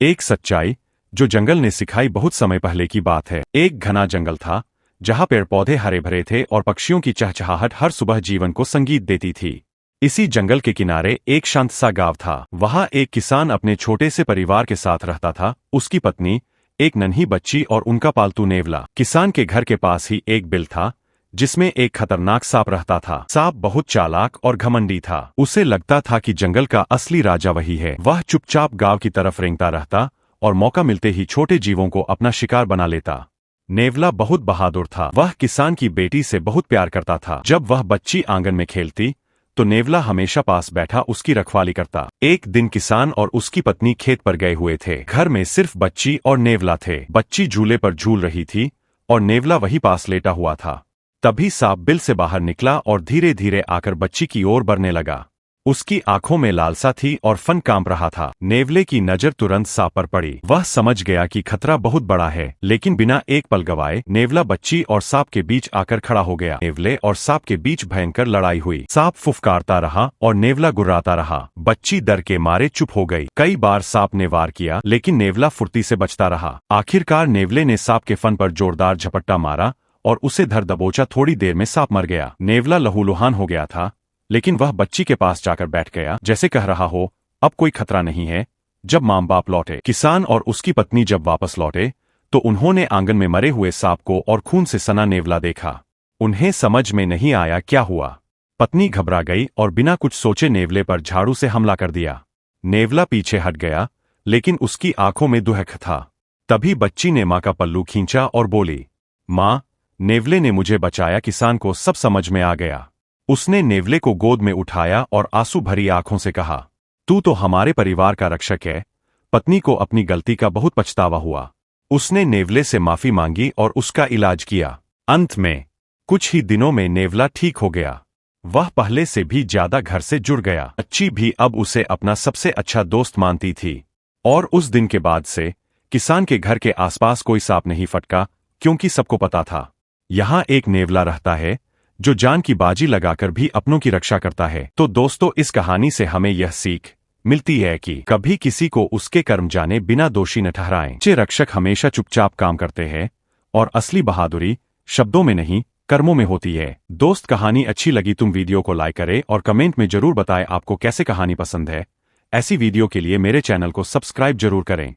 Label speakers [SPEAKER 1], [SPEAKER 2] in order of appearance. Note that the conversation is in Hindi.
[SPEAKER 1] एक सच्चाई जो जंगल ने सिखाई बहुत समय पहले की बात है। एक घना जंगल था जहां पेड़ पौधे हरे भरे थे और पक्षियों की चहचहाहट हर सुबह जीवन को संगीत देती थी। इसी जंगल के किनारे एक शांत सा गांव था। वहां एक किसान अपने छोटे से परिवार के साथ रहता था, उसकी पत्नी, एक नन्ही बच्ची और उनका पालतू नेवला। किसान के घर के पास ही एक बिल था जिसमें एक खतरनाक सांप रहता था। सांप बहुत चालाक और घमंडी था। उसे लगता था कि जंगल का असली राजा वही है। वह चुपचाप गांव की तरफ रेंगता रहता और मौका मिलते ही छोटे जीवों को अपना शिकार बना लेता। नेवला बहुत बहादुर था। वह किसान की बेटी से बहुत प्यार करता था। जब वह बच्ची आंगन में खेलती तो नेवला हमेशा पास बैठा उसकी रखवाली करता। एक दिन किसान और उसकी पत्नी खेत पर गए हुए थे। घर में सिर्फ बच्ची और नेवला थे। बच्ची झूले पर झूल रही थी और नेवला वहीं पास लेटा हुआ था। तभी सांप बिल से बाहर निकला और धीरे धीरे आकर बच्ची की ओर बढ़ने लगा। उसकी आंखों में लालसा थी और फन कांप रहा था। नेवले की नजर तुरंत सांप पर पड़ी। वह समझ गया कि खतरा बहुत बड़ा है, लेकिन बिना एक पल गवाए नेवला बच्ची और सांप के बीच आकर खड़ा हो गया। नेवले और सांप के बीच भयंकर लड़ाई हुई। सांप फुफकारता रहा और नेवला गुर्राता रहा। बच्ची डर के मारे चुप हो गई। कई बार सांप ने वार किया, लेकिन नेवला फुर्ती से बचता रहा। आखिरकार नेवले ने सांप के फन पर जोरदार झपट्टा मारा और उसे धर दबोचा। थोड़ी देर में सांप मर गया। नेवला लहूलुहान हो गया था, लेकिन वह बच्ची के पास जाकर बैठ गया, जैसे कह रहा हो अब कोई खतरा नहीं है। जब मां बाप लौटे, किसान और उसकी पत्नी जब वापस लौटे तो उन्होंने आंगन में मरे हुए सांप को और खून से सना नेवला देखा। उन्हें समझ में नहीं आया क्या हुआ। पत्नी घबरा गई और बिना कुछ सोचे नेवले पर झाड़ू से हमला कर दिया। नेवला पीछे हट गया, लेकिन उसकी आंखों में दुहक था। तभी बच्ची ने मां का पल्लू खींचा और बोली, मां, नेवले ने मुझे बचाया। किसान को सब समझ में आ गया। उसने नेवले को गोद में उठाया और आंसू भरी आंखों से कहा, तू तो हमारे परिवार का रक्षक है। पत्नी को अपनी गलती का बहुत पछतावा हुआ। उसने नेवले से माफी मांगी और उसका इलाज किया। अंत में कुछ ही दिनों में नेवला ठीक हो गया। वह पहले से भी ज्यादा घर से जुड़ गया। बच्ची भी अब उसे अपना सबसे अच्छा दोस्त मानती थी। और उस दिन के बाद से किसान के घर के आसपास कोई सांप नहीं फटका, क्योंकि सबको पता था यहां एक नेवला रहता है जो जान की बाजी लगाकर भी अपनों की रक्षा करता है। तो दोस्तों, इस कहानी से हमें यह सीख मिलती है कि कभी किसी को उसके कर्म जाने बिना दोषी न ठहराएं। अच्छे रक्षक हमेशा चुपचाप काम करते हैं और असली बहादुरी शब्दों में नहीं, कर्मों में होती है। दोस्त, कहानी अच्छी लगी तुम वीडियो को लाइक करें और कमेंट में जरूर बताएं आपको कैसे कहानी पसंद है। ऐसी वीडियो के लिए मेरे चैनल को सब्सक्राइब जरूर करें।